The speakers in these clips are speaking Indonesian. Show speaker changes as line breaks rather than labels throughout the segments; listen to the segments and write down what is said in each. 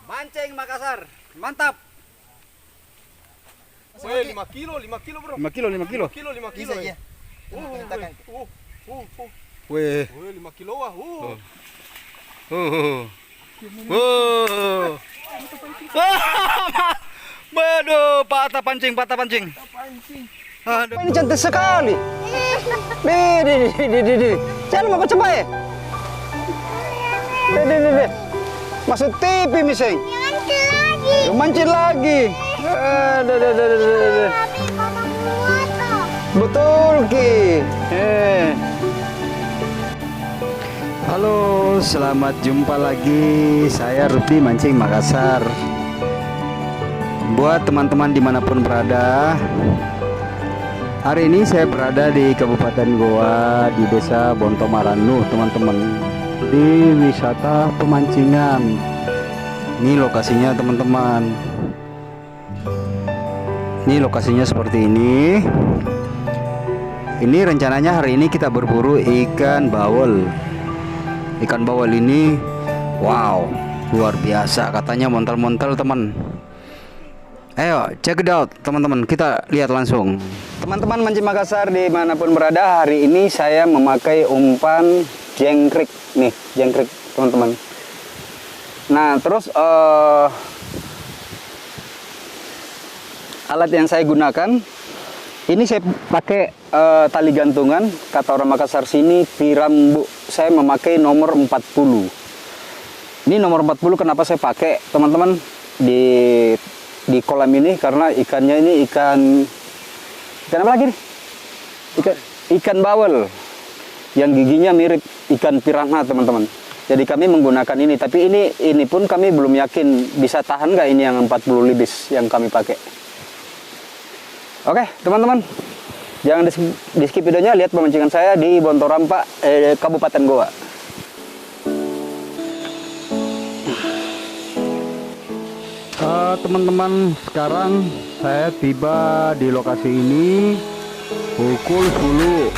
Mancing Makassar, mantap.
Weh, 5 kilo bro.
5 kilo.
5 kilo.
Bisa ya.
Weh.
Weh, 5 kilo ah.
Waduh, patah pancing. Aduh. Ini cantik sekali. Di. Jangan mau coba ya. Di. Masuk TV miseng. Mancing lagi. Betul Ki. Halo, selamat jumpa lagi. Saya Rudi Mancing Makassar. Buat teman-teman dimanapun berada, hari ini saya berada di Kabupaten Goa, di Desa Bontomaranu, teman-teman, di wisata pemancingan. Ini lokasinya, teman-teman. Ini lokasinya seperti ini. Ini rencananya hari ini kita berburu ikan bawal. Ikan bawal ini, wow, luar biasa. Katanya montal-montal, teman. Ayo, check it out, teman-teman. Kita lihat langsung. Teman-teman mancing Makassar dimanapun berada, hari ini saya memakai umpan jengkrik. Nih, jengkrik, teman-teman. Nah, terus alat yang saya gunakan, ini saya pakai tali gantungan. Kata orang Makassar sini, pirambu. Saya memakai nomor 40. Ini nomor 40 kenapa saya pakai, teman-teman, di kolam ini, karena ikannya ini ikan apa lagi nih? Ikan bawal yang giginya mirip ikan piranha, teman-teman. Jadi kami menggunakan ini, tapi ini pun kami belum yakin bisa tahan nggak ini yang 40 libis yang kami pakai. Oke, teman-teman, jangan di skip videonya, lihat pemancingan saya di Bontorampa, Kabupaten Goa. Teman-teman, sekarang saya tiba di lokasi ini pukul 10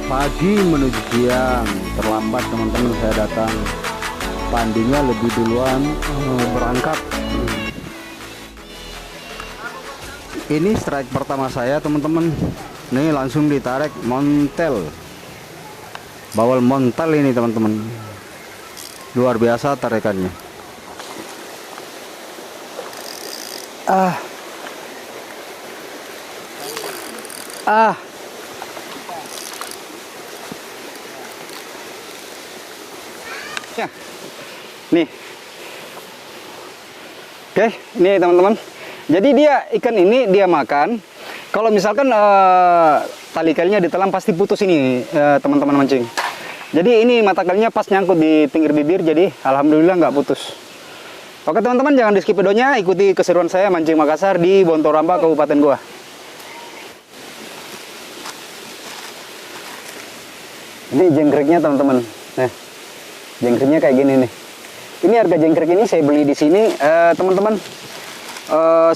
pagi menuju siang. Terlambat, teman-teman, saya datang. Pandinya lebih duluan berangkat. Ini strike pertama saya, teman-teman. Nih langsung ditarik montel. Bawal montel ini, teman-teman. Luar biasa tarikannya. Ya. Nih. Oke, ini teman-teman. Jadi ikan ini dia makan. Kalau misalkan tali kalinya ditelan pasti putus ini, teman-teman mancing. Jadi ini mata kalinya pas nyangkut di pinggir bibir, jadi alhamdulillah nggak putus. Oke, teman-teman, jangan di skip videonya, ikuti keseruan saya mancing Makassar di Bontorampa, Kabupaten Goa. Ini jengkriknya, teman-teman. Nah, jengkriknya kayak gini nih. Ini harga jengkrik ini saya beli di sini, teman-teman,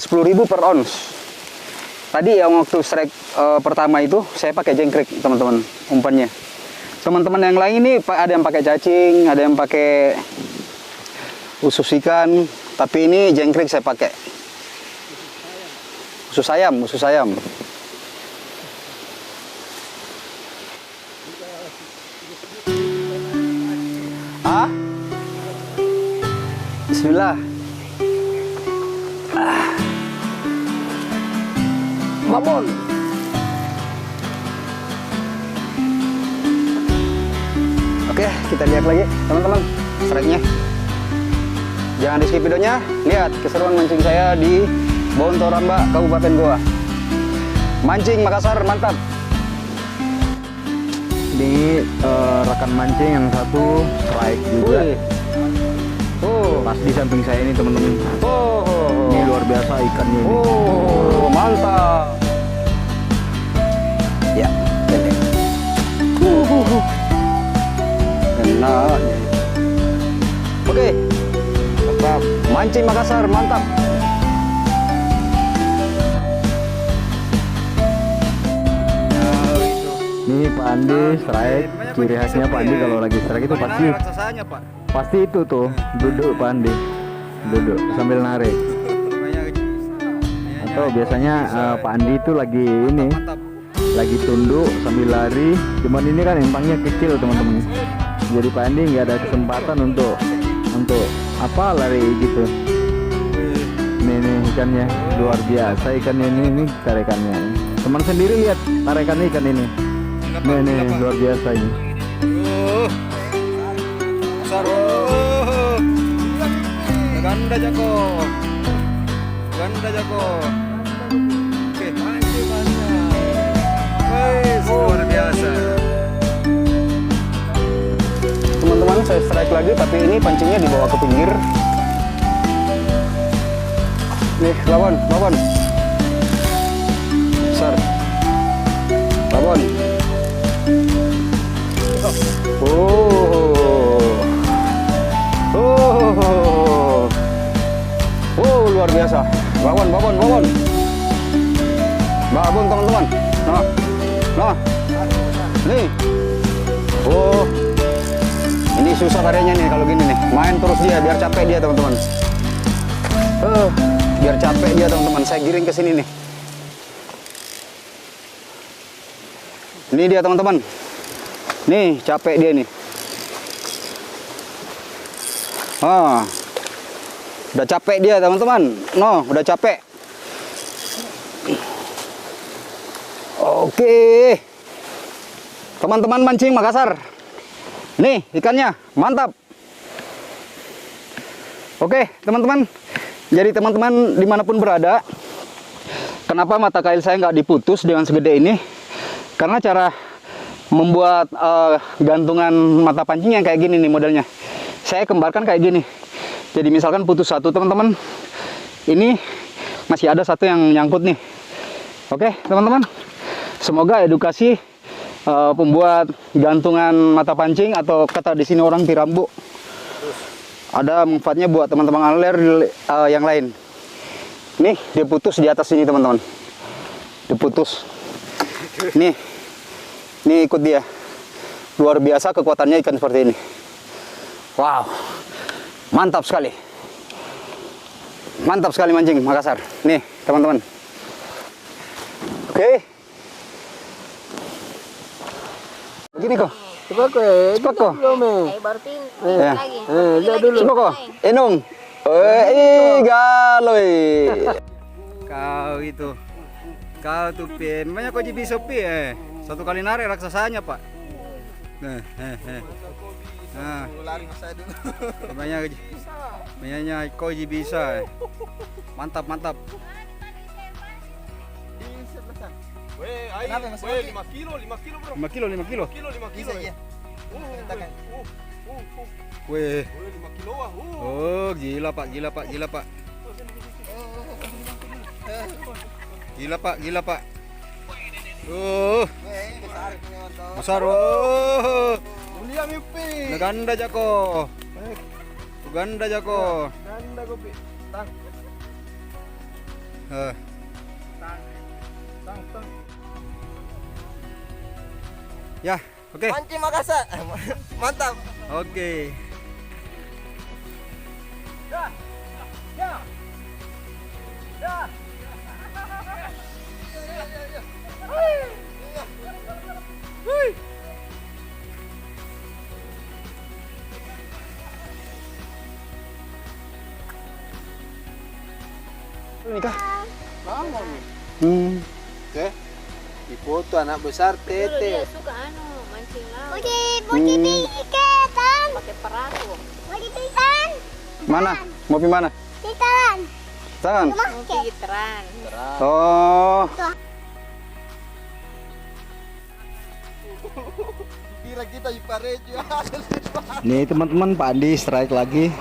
10.000 per ons. Tadi yang waktu strike pertama itu saya pakai jengkrik, teman-teman, umpannya. Teman-teman yang lain ini ada yang pakai cacing, ada yang pakai usus ikan, tapi ini jengkrik saya pakai. Usus ayam. Bismillah. Babon. Oke, kita lihat lagi, teman-teman, strike-nya. Jangan di skip videonya, lihat keseruan mancing saya di Bontorampa, Kabupaten Goa. Mancing Makassar, mantap. Ini rekan mancing yang satu strike juga. Pas di samping saya ini, teman-teman. Ini luar biasa ikannya ini. Mantap. Ya, pendek. Enak. Oke. Mantap. Mancing Makassar, mantap. Ini Pak Andi strike. Ciri khasnya Pak Andi kalau lagi strike itu pasti itu tuh duduk Pak Andi.
duduk sambil narik. Atau biasanya Pak Andi itu lagi ini, lagi tunduk sambil lari. Cuman ini kan empangnya kecil teman-teman. Jadi Pak Andi nggak ada kesempatan untuk apa lari gitu. Ini ikannya luar biasa ikannya ini tarikannya. Teman sendiri lihat tarikan ikan ini. Nih luar biasa ini.
Besar. Ganda Jako. Oke, luar biasa. Teman-teman, saya strike lagi, tapi ini pancingnya dibawa ke pinggir. Nih, lawan. Besar. Lawan. Luar biasa. Babon. Babon teman-teman. Nah. Nih. Ini susah karyanya nih kalau gini nih. Main terus dia biar capek dia teman-teman. Biar capek dia teman-teman. Saya giring ke sini nih. Ini dia teman-teman. Nih, capek dia nih. Udah capek dia teman-teman. Udah capek. Oke. Teman-teman mancing Makassar. Nih ikannya, mantap. Oke teman-teman. Jadi teman-teman dimanapun berada, kenapa mata kail saya nggak diputus dengan segede ini? Karena cara membuat gantungan mata pancing yang kayak gini nih modelnya. Saya kembarkan kayak gini. Jadi misalkan putus satu teman-teman, ini masih ada satu yang nyangkut nih. Oke teman-teman, semoga edukasi pembuat gantungan mata pancing atau kata di sini orang pirambu ada manfaatnya buat teman-teman angler yang lain. Nih dia putus di atas sini teman-teman, diputus. Nih ikut dia. Luar biasa kekuatannya ikan seperti ini. Wow, mantap sekali mancing Makassar. Nih teman-teman. Oke. Gini kok. Cepat kok.
Baru
Ya.
lagi.
Lihat dulu. Cepat kok. Enung. Galoi. Kau itu. Kau tuh Pin. Banyak kau bisa Pin. Satu kali narik raksasanya, Pak. Nah. Banyak kau bisa. Mantap.
Weh, 5 kilo bro.
5 kilo.
5 kilo.
Weh.
5 kilo ah.
Oh, gila Pak. Gila Pak. Besar.
Mulia mimpi.
Ganda Jako.
Ganda kopi. Tang.
Ya, oke.
Mancing Makassar. Mantap.
Oke. Nikah.
Lama nih. Oke. Di foto anak besar
Dulu dia
Tete.
suka mancing laut.
Ikan.
Pakai perahu.
Ikan.
Mana? Mau pergi mana?
Ikan.
Tangan.
Mau pergi terang.
Oh.
Kira kita Iparejo.
Nih teman-teman, Pak Andi strike lagi.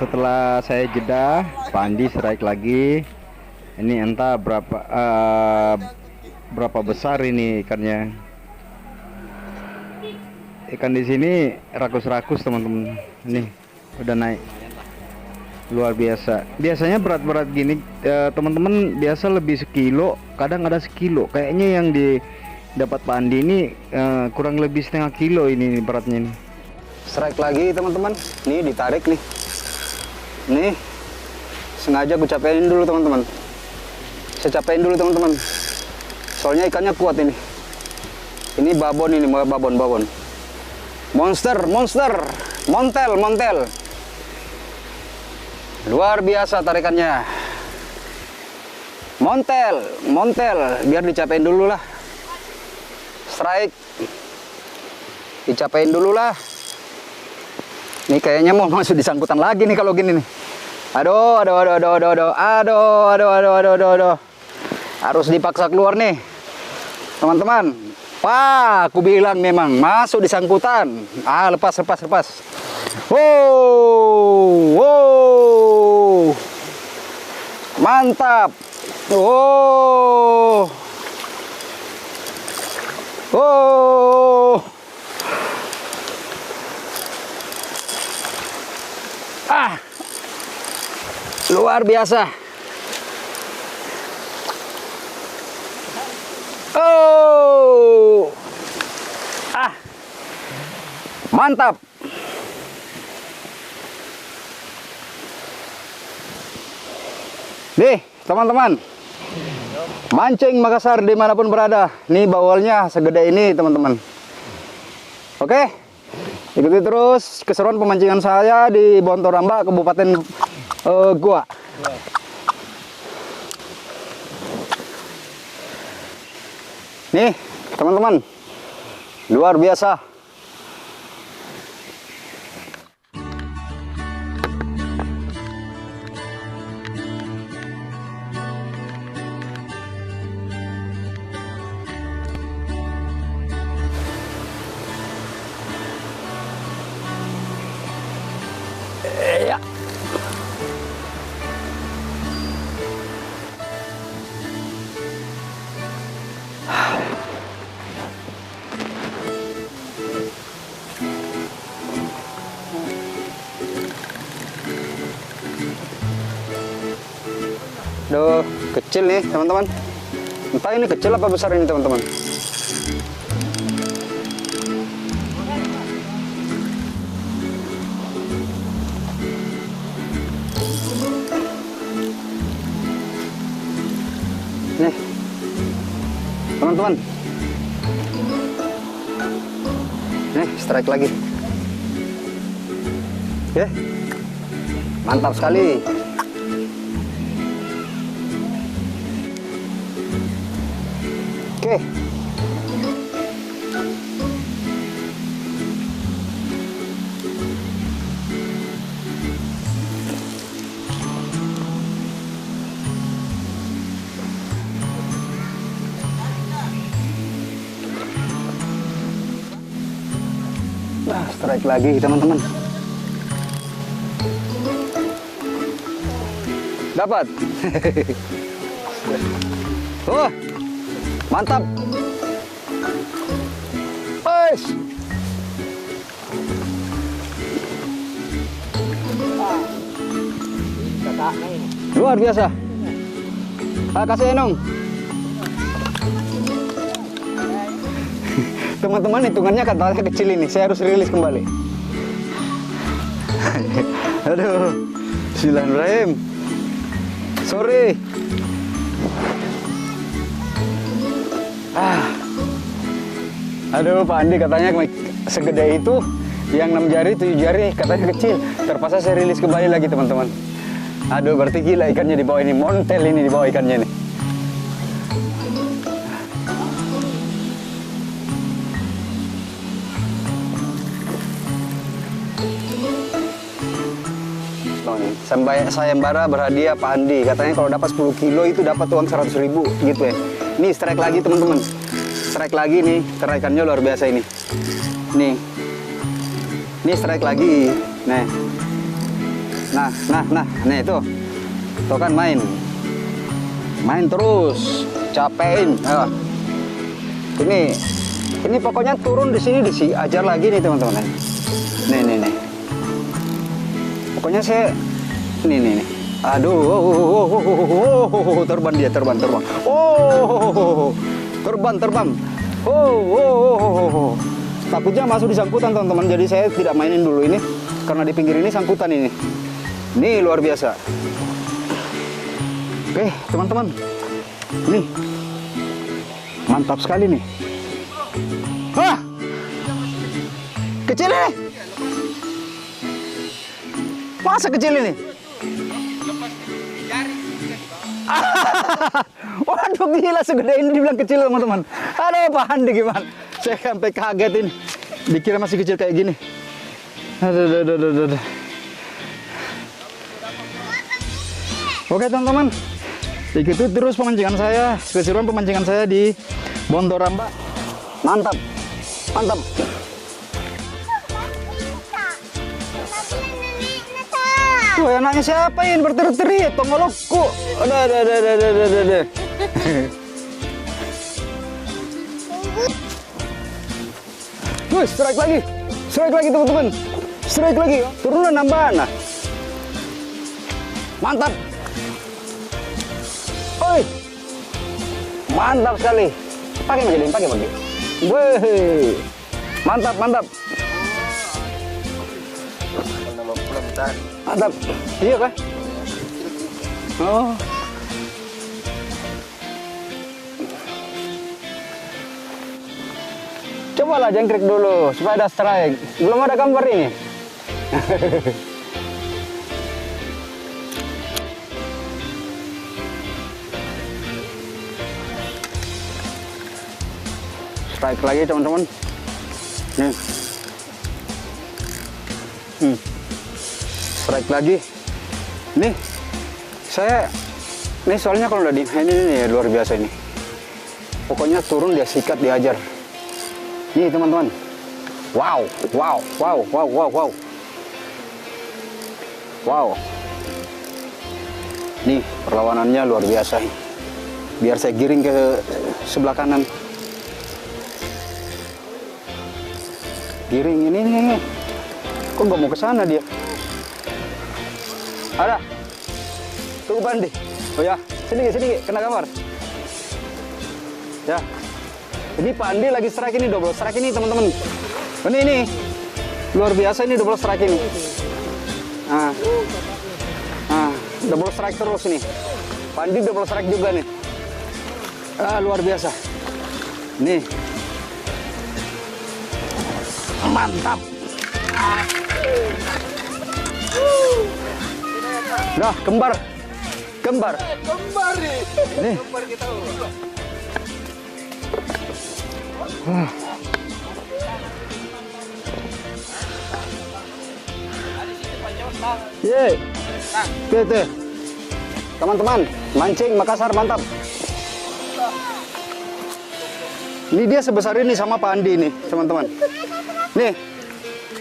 Setelah saya jeda, Pak Andi strike lagi. Ini entah berapa besar ini ikannya. Ikan di sini rakus-rakus teman-teman. Ini udah naik. Luar biasa. Biasanya berat-berat gini teman-teman biasa lebih sekilo, kadang ada sekilo. Kayaknya yang didapat Pak Andi ini kurang lebih setengah kilo ini beratnya ini.
strike lagi teman-teman. Nih ditarik nih. Nih, sengaja gue capein dulu teman-teman. Saya capein dulu teman-teman. Soalnya ikannya kuat ini. Ini babon ini, babon. Monster, montel. Luar biasa tarikannya. Montel, biar dicapein dulu lah. Strike. Dicapein dulu lah. Ini kayaknya mau masuk di sangkutan lagi nih kalau gini nih. Aduh. Harus dipaksa keluar nih. Teman-teman. Wah, aku bilang memang masuk di sangkutan. Lepas. Wow. Mantap. Oh. Luar biasa. Mantap. Nih, teman-teman. Mancing Makassar dimanapun berada. Nih bawalnya segede ini, teman-teman. Oke. Ikuti terus keseruan pemancingan saya di Bontoramba, Kabupaten Goa. Nih, teman-teman. Luar biasa. Ya. Duh, kecil nih teman-teman. Entah ini kecil apa besar ini teman-teman. Nih, teman-teman. Nih, strike lagi. Oke, mantap sekali. Oke. Nah, strike lagi teman-teman. Dapat. Oh, mantap. Guys. Luar biasa. Kasih Enong. Teman-teman, hitungannya katanya kecil ini. Saya harus rilis kembali. Aduh. Bismillahirrahmanirrahim. Sorry. Aduh, Pak Andi katanya segede itu, yang 6 jari, 7 jari, katanya kecil. Terpaksa saya rilis kembali lagi, teman-teman. Aduh, berarti gila ikannya di bawah ini, montel ini di bawah ikannya nih. Sayembara berhadiah Pak Andi, katanya kalau dapat 10 kilo itu dapat uang 100.000 gitu ya. Nih strike lagi teman-teman, strike lagi nih, tarikannya luar biasa ini. Nih strike lagi, nih. Nah, nih tuh kan main terus, capein. Ini pokoknya turun di sini ajar lagi nih teman-teman. Nih. Pokoknya saya nih. Aduh, terbang dia, terbang. Oh, terbang. takutnya masuk di sangkutan teman-teman, jadi saya tidak mainin dulu ini karena di pinggir ini sangkutan ini luar biasa. Oke teman-teman, nih mantap sekali nih. Hah, kecil ini, masa kecil ini? Waduh gila, segede ini dibilang kecil teman-teman. Aduh Pak Andi gimana? Saya sampai kaget ini. Dikira masih kecil kayak gini. Aduh. Oke teman-teman, ikuti terus pemancingan saya, keseruan pemancingan saya di Bondoramba. Mantap. Tuh anaknya siapa ini berteriak-teriak, tongolokku. Udah. Wih, strike lagi teman-teman. Strike lagi, turunan nambah. Nah. Mantap. Oi. Mantap sekali. Pakai lagi. Wih. Mantap. Mantap. Iya kan? Oh. Cobalah jangkrik dulu supaya ada strike. Belum ada gambar ini. Strike lagi teman-teman. Nih. Strike lagi. Nih. Nih soalnya kalau udah ini luar biasa ini. Pokoknya turun dia sikat diajar. Nih teman-teman. Wow. Nih perlawanannya luar biasa. Biar saya giring ke sebelah kanan. Giring ini. Kok nggak mau ke sana dia? Ada. Tunggu Bandi. Oh ya, sini kena gambar. Ya. Ini Pak Andi lagi strike ini, double strike ini teman-teman. Ini luar biasa ini double strike ini. Double strike terus nih. Pak Andi double strike juga nih. Luar biasa. Nih. Mantap. Dah, kembar nih. Nih. Kembar kita. Ye. Tuh. Teman-teman, mancing Makassar mantap. Ini dia sebesar ini sama Pak Andi nih, teman-teman. Nih,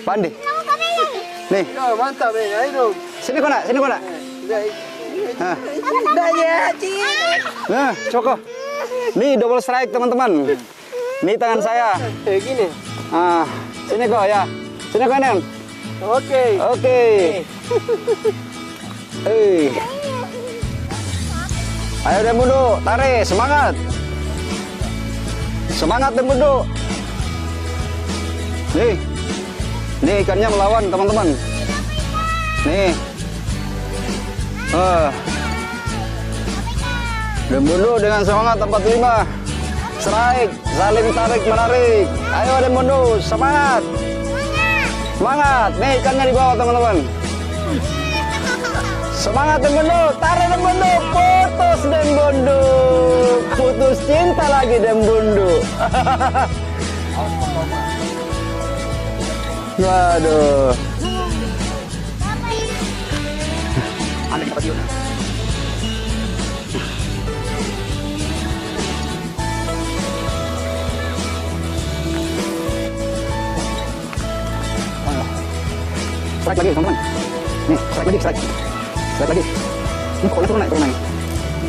Pak Andi. Nih.
Mantap ayo.
Sini kau nak. Nah, Coko. Nih double strike teman-teman. Nih tangan saya.
Gini.
Sini kau ya. Sini kau Nen. Oke. Ayo Dembundo, tarik, semangat. Semangat Dembundo. Nih ikannya melawan teman-teman. Nih. Dembundo dengan semangat 45. Strike, saling tarik menarik. Ayo Dembundo, semangat. Semangat. Nih ikannya di bawah teman-teman. Semangat Dembundo, tarik Dembundo, putus Dembundo. Putus cinta lagi Dembundo. Waduh. Aneh apa dia? Strike lagi teman-teman. Nih, strike lagi. Ini kok turun naik.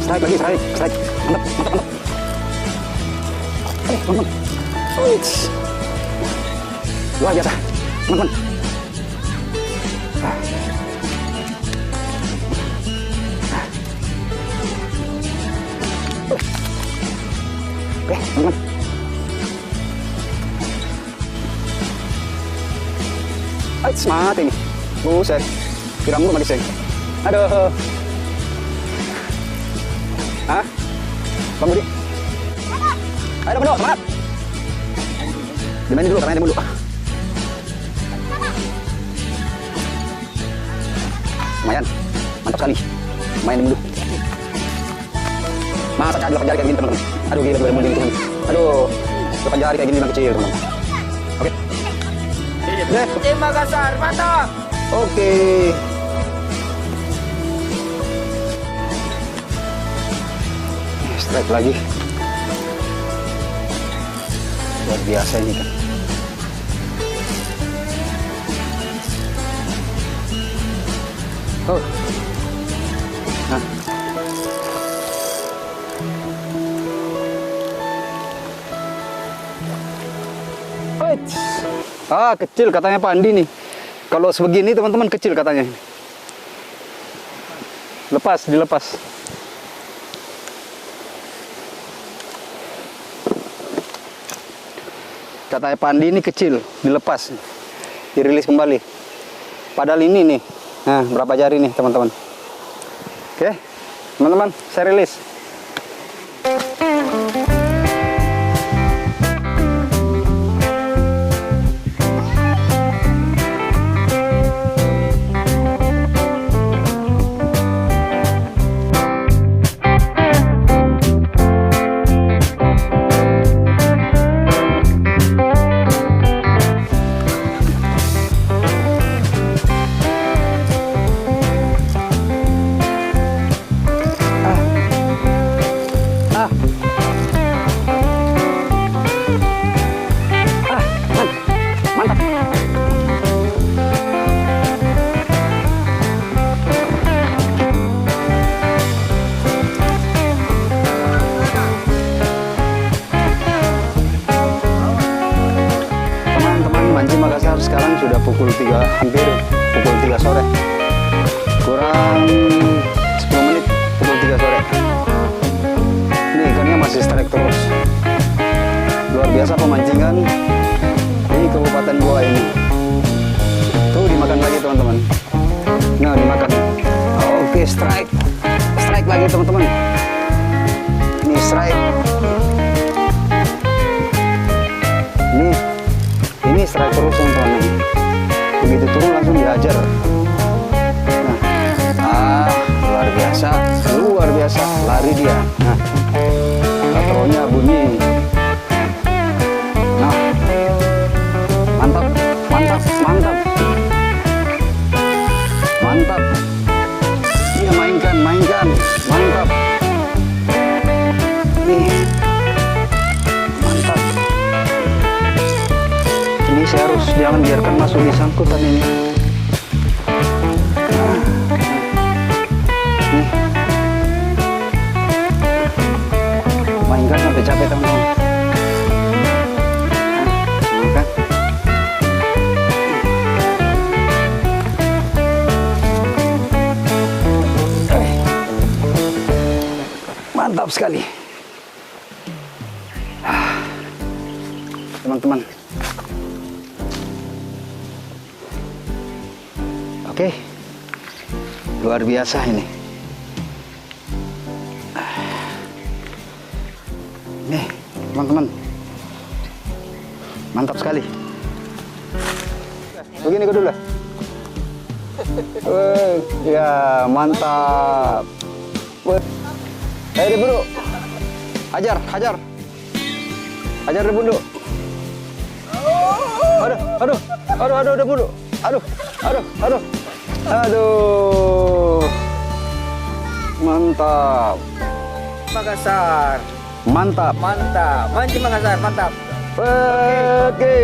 Strike lagi. Mantap. Teman-teman. Luar biasa, teman-teman. Oke, teman-teman. mati nih. Buset. Piram lu mati seng. Aduh. Hah? Bang Budi. Ayo Bang, semangat. Dimainin dulu, karena dulu. Lumayan, mantap sekali. Main dulu. Masa jari lepas jari kayak gini teman-teman. Aduh gila, gue mulai teman. Aduh, lepas jari kayak gini memang kecil teman. Oke.
Tim Makassar, mantap.
Oke. Strike lagi. Luar biasa ini kan. Oh. Nah. Eits. Ah, kecil katanya Pak Andi nih. Kalau sebegini teman-teman kecil katanya. Lepas, dilepas. Katanya Pak Andi ini kecil, dilepas. Dirilis kembali. Padahal ini nih. Nah, berapa jari nih teman-teman? Oke, teman-teman, saya rilis. Makassar sekarang sudah pukul 3, hampir pukul 3 sore. Kurang 10 menit pukul 3 sore. Ini ikannya masih strike terus. Luar biasa pemancingan di Kabupaten Goa ini. Tuh dimakan lagi teman-teman. Nah, dimakan. Oke, strike. Strike lagi teman-teman. Ini strike. Ini strike terus teman-teman. Begitu turun langsung dihajar. Nah, luar biasa, luar biasa, lari dia. Nah, katronya bunyi. Nah, mantap, mantap, mantap, mantap. Iya, mainkan, mainkan, mantap. Nih. Ini saya harus jangan biarkan masuk di sangkutan ini. Nah, nih. Mainkan sampai capek teman-teman. Nah, mantap sekali. Teman-teman. Oke, luar biasa ini. Nih, teman-teman, mantap sekali. Begini ke dulu. Ya mantap. Ayo deh bro, hajar, hajar, hajar deh bro. Aduh, aduh, aduh, aduh, aduh, bro. Aduh, aduh, aduh. Aduh, mantap.
Makassar,
Mantap.
mantap. Mancing Makassar, mantap.
Oke.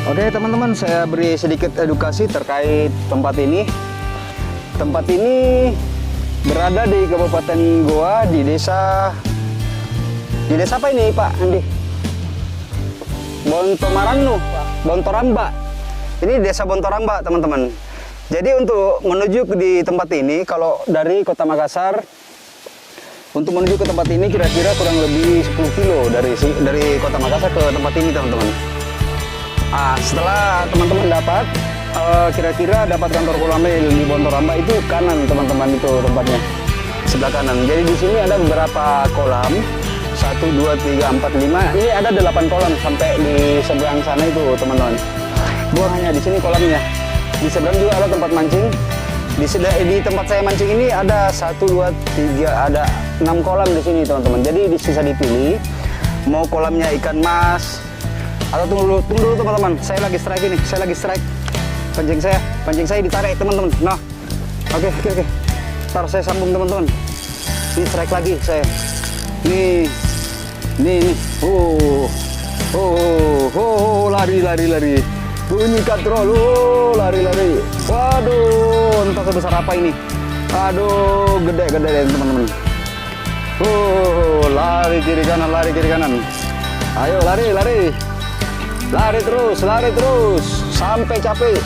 Oke teman-teman, saya beri sedikit edukasi terkait tempat ini. Tempat ini berada di Kabupaten Goa, di desa apa ini Pak Andi? Bontomaranu, Bontoramba. Ini desa Bontoramba teman-teman. Jadi untuk menuju di tempat ini, kalau dari Kota Makassar Untuk menuju ke tempat ini kira-kira kurang lebih 10 kilo dari kota Makassar ke tempat ini teman-teman. Setelah teman-teman dapat kira-kira dapat kantor Kolamil di Bontoramba itu kanan teman-teman, itu tempatnya sebelah kanan. Jadi di sini ada beberapa kolam, 1, 2, 3, 4, 5. Ini ada 8 kolam sampai di seberang sana itu teman-teman. Bukan hanya di sini kolamnya, di seberang juga ada tempat mancing. Di tempat saya mancing ini ada 1, 2, 3, ada 6 kolam di sini teman-teman. Jadi bisa dipilih mau kolamnya ikan mas atau tunggu dulu teman-teman. Saya lagi strike ini, saya lagi strike. Pancing saya ditarik teman-teman. Nah, oke. Ntar saya sambung teman-teman. Ini strike lagi saya. Nih. Lari. Bunyi katrol, lari. Waduh, entah sebesar apa ini. Aduh, gede teman-teman. Lari kiri kanan. Ayo lari. Lari terus sampai capek.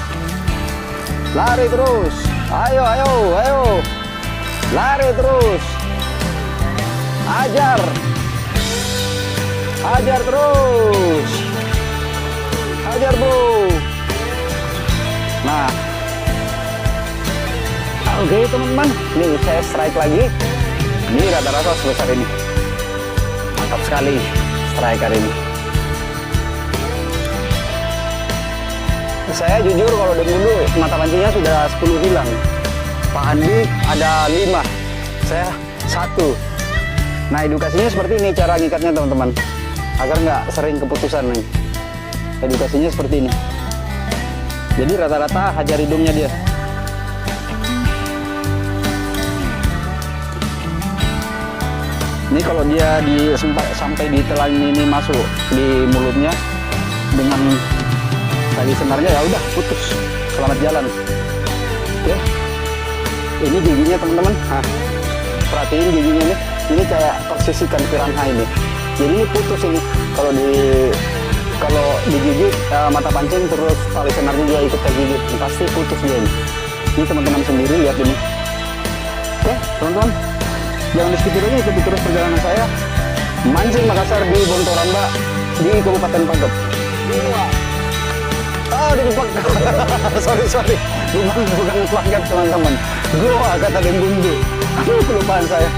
Lari terus. Ayo. Lari terus. Ajar terus. Ajar bro. Nah, oke teman-teman, nih saya strike lagi. Ini rata-rata sebesar ini. Mantap sekali strike hari ini. Saya jujur kalau dulu mata pancingnya sudah 10 hilang. Pak Andi ada 5, saya 1. Nah, edukasinya seperti ini cara ngikatnya teman-teman, agar nggak sering keputusan nih. Edukasinya seperti ini. Jadi rata-rata hajar hidungnya dia. Ini kalau dia sampai di telan ini masuk di mulutnya dengan tali senarnya, ya udah putus. Selamat jalan. Oke. Ini giginya teman-teman. Nah, perhatiin giginya nih. Ini kayak persis ikan piranha ini. Jadi ini putus ini kalau digigit mata pancing terus tali senarnya juga ikut tergigit, pasti putus dia ini. Ini teman-teman sendiri lihat ini. Oke teman-teman, jangan di skip videonya, ikuti terus perjalanan saya mancing Makassar di Bontoramba di Kabupaten Pagep. Di Pagep. sorry, bukan Pagep teman-teman. Goa kata Dembundu. Aduh, kelupaan saya.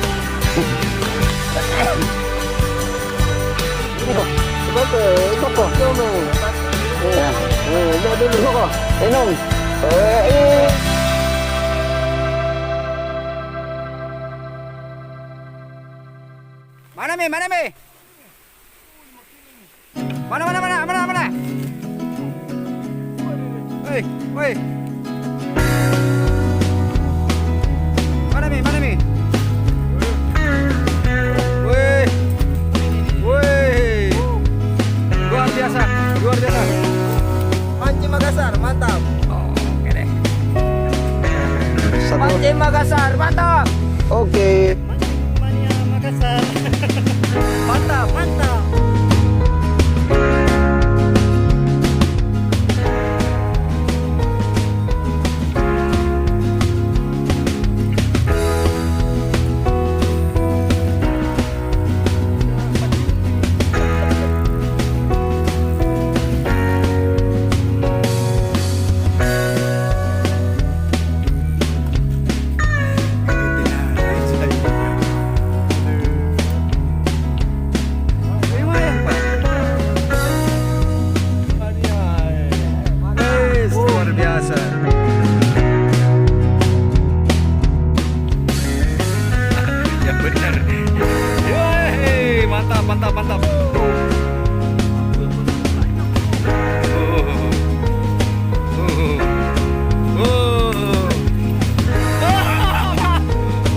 Ini kok. Kok? Ya. Dulu kok. Minum. Mana Mi? Mana? Woi. Mana Mi? Luar biasa.
Mancing Makassar, mantap.
Oke deh.
Mancing Makassar, mantap.
Oke.
Makassar. Mantap.
Mantap.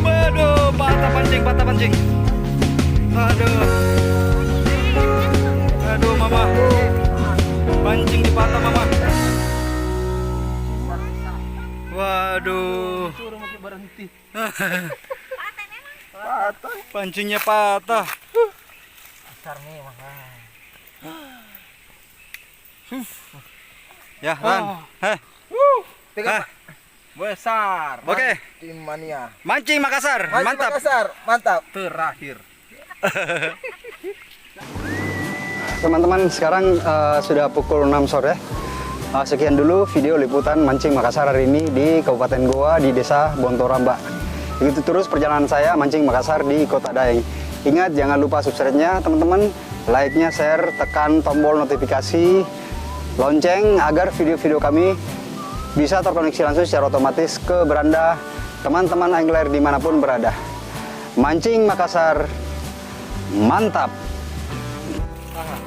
Waduh, patah pancing. Aduh, mama. Pancing di patah, mama. Waduh.
Berhenti.
Pancingnya patah. Ya, Ran.
Besar.
Oke.
Tim mania.
Mancing Makassar, mantap.
Makassar, mantap. Terakhir.
Teman-teman, sekarang sudah pukul 6 sore. Sekian dulu video liputan mancing Makassar hari ini di Kabupaten Goa di Desa Bontoramba. Begitu terus perjalanan saya mancing Makassar di Kota Daeng. Ingat, jangan lupa subscribe-nya teman-teman, like-nya, share, tekan tombol notifikasi, lonceng agar video-video kami bisa terkoneksi langsung secara otomatis ke beranda teman-teman angler dimanapun berada. Mancing Makassar, mantap!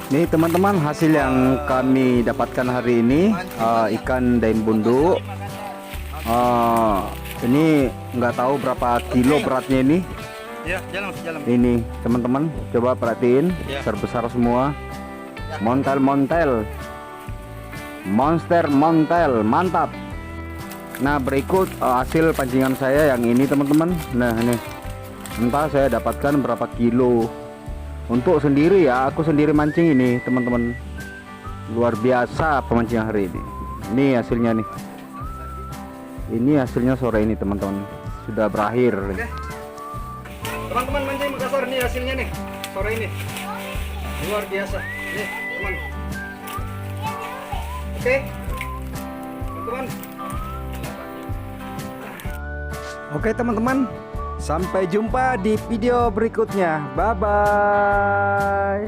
Nih teman-teman, hasil yang kami dapatkan hari ini ikan daim bunduk. Ini nggak tahu berapa kilo beratnya ini.
Ya, jalan.
Ini teman-teman, coba perhatiin, besar semua. Montel, monster, mantap. Nah, berikut hasil pancingan saya yang ini teman-teman. Nah ini, entah saya dapatkan berapa kilo. Untuk sendiri ya, aku sendiri mancing ini teman-teman. Luar biasa pemancingan hari ini. Ini hasilnya nih. Ini hasilnya sore ini teman-teman. Sudah berakhir.
Teman-teman mancing Makassar, nih hasilnya nih sore ini. Luar biasa. Nih, teman. Oke. Teman-teman.
Oke teman-teman, sampai jumpa di video berikutnya. Bye-bye.